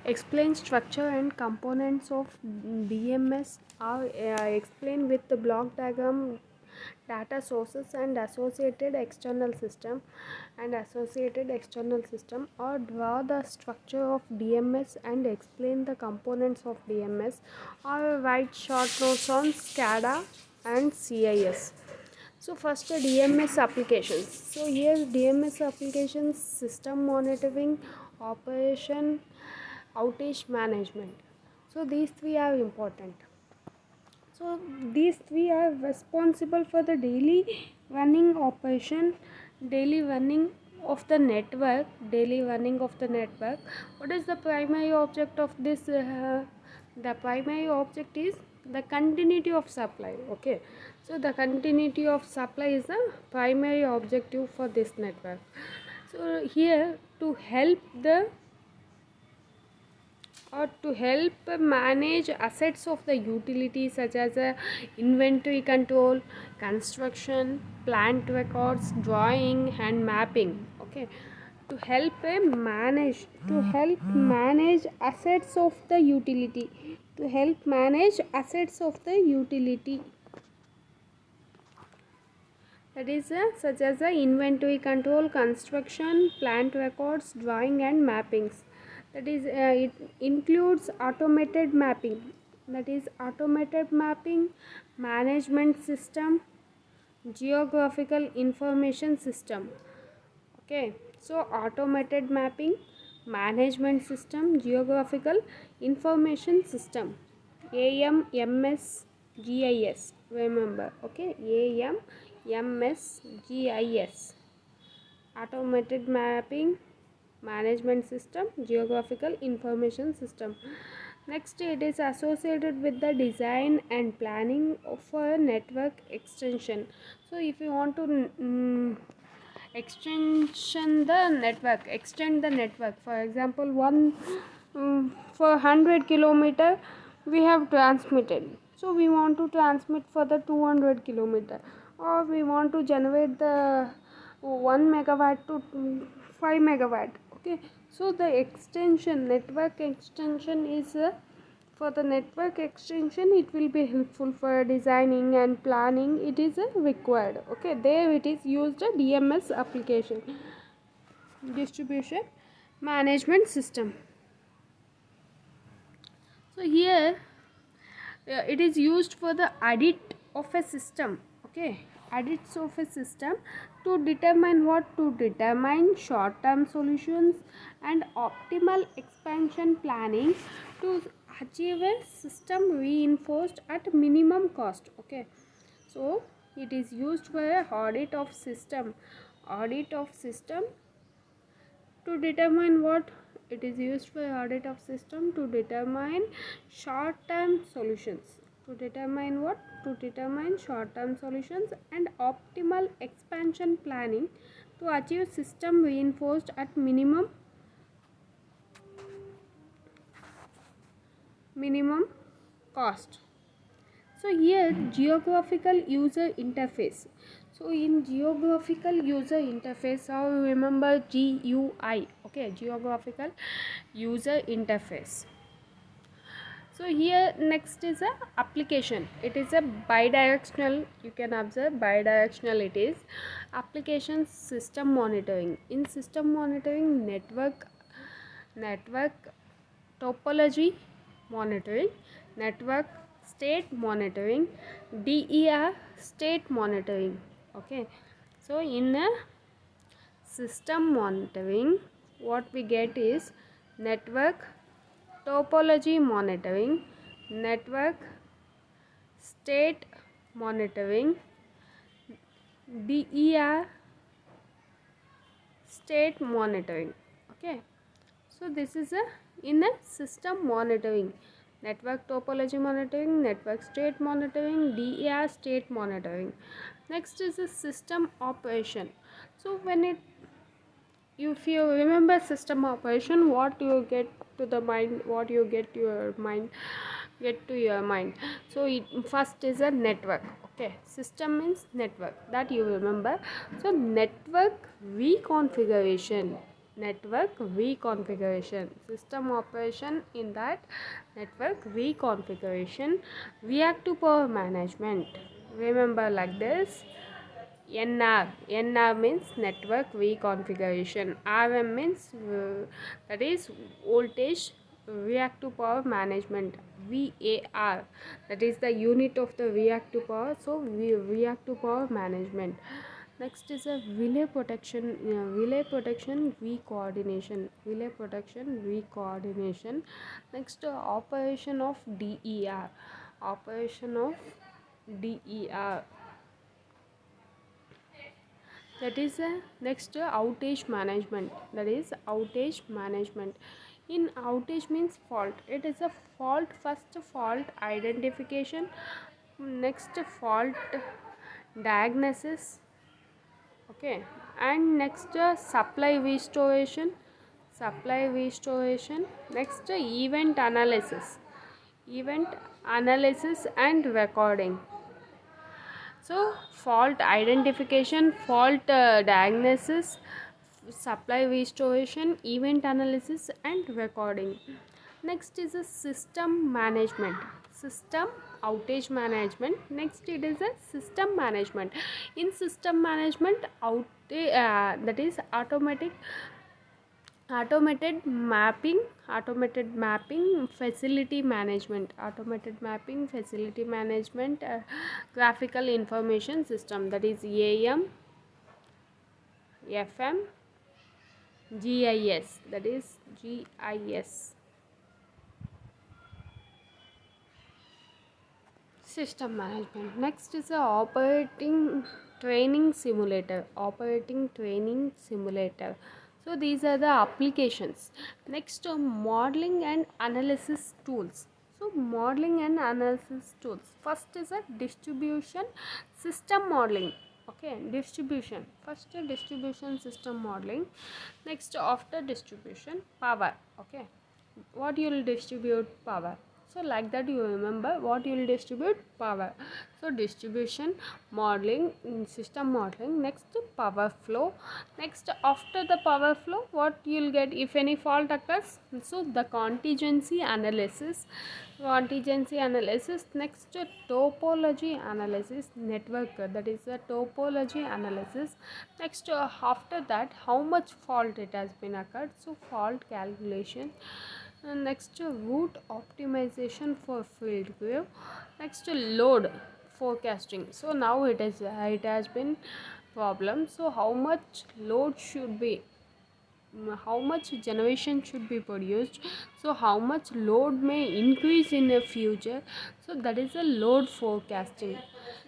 Explain structure and components of DMS are explained with the block diagram, data sources and associated external system, or draw the structure of DMS and explain the components of DMS, or write short notes on SCADA and CIS. So first, DMS applications. So here DMS applications: system monitoring, operation, outage management. So these three are important. So these three are responsible for the daily running operation, daily running of the network, What is the primary object of this? The primary object is the continuity of supply. Okay, so the continuity of supply is the primary objective for this network. So here to help manage assets of the utility, such as inventory control, construction, plant records, drawing and mapping. Okay, to help manage assets of the utility, that is such as inventory control, construction, plant records, drawing and mappings. That is it includes automated mapping, management system, geographical information system. Okay, so automated mapping, management system, geographical information system, AMMS GIS. Remember, okay, AMMS GIS. Automated mapping, management system, geographical information system. Next, it is associated with the design and planning of a network extension. So if you want to extend the network, for example, for 100 km we have transmitted, so we want to transmit for the 200 km, or we want to generate the 1 megawatt to 5 megawatt. Okay, so the network extension is for the network extension, it will be helpful for designing and planning. It is required. Okay, there it is used a DMS application, distribution management system. So here it is used for the audit of a system. Okay, audits of a system to determine short term solutions and optimal expansion planning to achieve a system reinforced at minimum cost. Okay, so it is used for a audit of system to determine what it is used for audit of system to determine short term solutions, short term solutions and optimal expansion planning to achieve system reinforced at minimum cost. So here geographical user interface. So in geographical user interface, how you remember GUI? Okay, geographical user interface. So here next is a application. It is a bidirectional. You can observe bidirectional. It is application system monitoring. In system monitoring, network topology monitoring, network state monitoring, DER state monitoring. Okay, so in a system monitoring, what we get is network topology monitoring, network state monitoring, DER state monitoring. Okay, so this is in a system monitoring: network topology monitoring, network state monitoring, DER state monitoring. Next is a system operation. So if you remember system operation, what you get to your mind. So first is a network. Okay, system means network, that you remember. So network reconfiguration. network reconfiguration. System operation in that network reconfiguration. Reactive power management. Remember like this. NR means network reconfiguration. RM means that is voltage reactive power management. VAR, that is the unit of the reactive power. So reactive power management. Next is a relay protection. Relay protection re-coordination. Relay protection re-coordination. Next, operation of DER. Operation of DER, that is next outage management. That is outage management. In outage means fault, it is a fault. First, fault identification. Next, fault diagnosis. Okay, and next supply restoration. Supply restoration. Next, event analysis and recording. So, fault identification, fault diagnosis, supply restoration, event analysis, and recording. Next is a system management. System outage management. Next, it is a system management. In system management, that is automated mapping, facility management. Graphical information system, that is AM, FM, GIS, that is GIS. System management. Next is a operating training simulator. So these are the applications. Next, modeling and analysis tools. So modeling and analysis tools. First is a distribution system modeling. Okay, distribution. First, distribution system modeling. Next, after distribution, power. Okay, what you will distribute? Power. So like that you remember what you will distribute? Power. So distribution modeling, system modeling. Next, power flow. Next, after the power flow, what you will get if any fault occurs? So the contingency analysis. Next, topology analysis, network, that is the topology analysis. Next, after that, how much fault it has been occurred? So fault calculation. Next, route optimization for field view. Next, load forecasting. So now it has been problem. So how much load should be, how much generation should be produced, so how much load may increase in the future. So that is a load forecasting.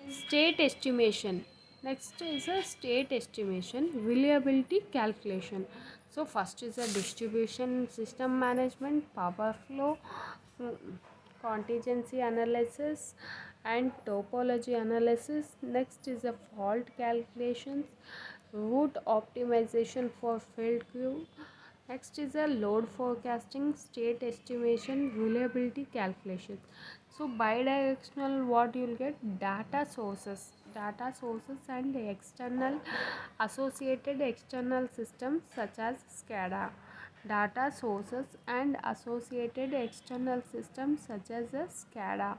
State estimation. Next is a state estimation, reliability calculation. So first is a distribution system management, power flow, contingency analysis, and topology analysis. Next is a fault calculations, route optimization for field view. Next is a load forecasting, state estimation, reliability calculation. So bidirectional, what you will get? Data sources and external associated external systems such as SCADA. Data sources and associated external systems such as a SCADA.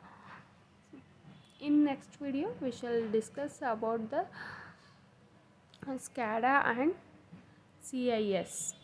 In next video we shall discuss about the SCADA and CIS.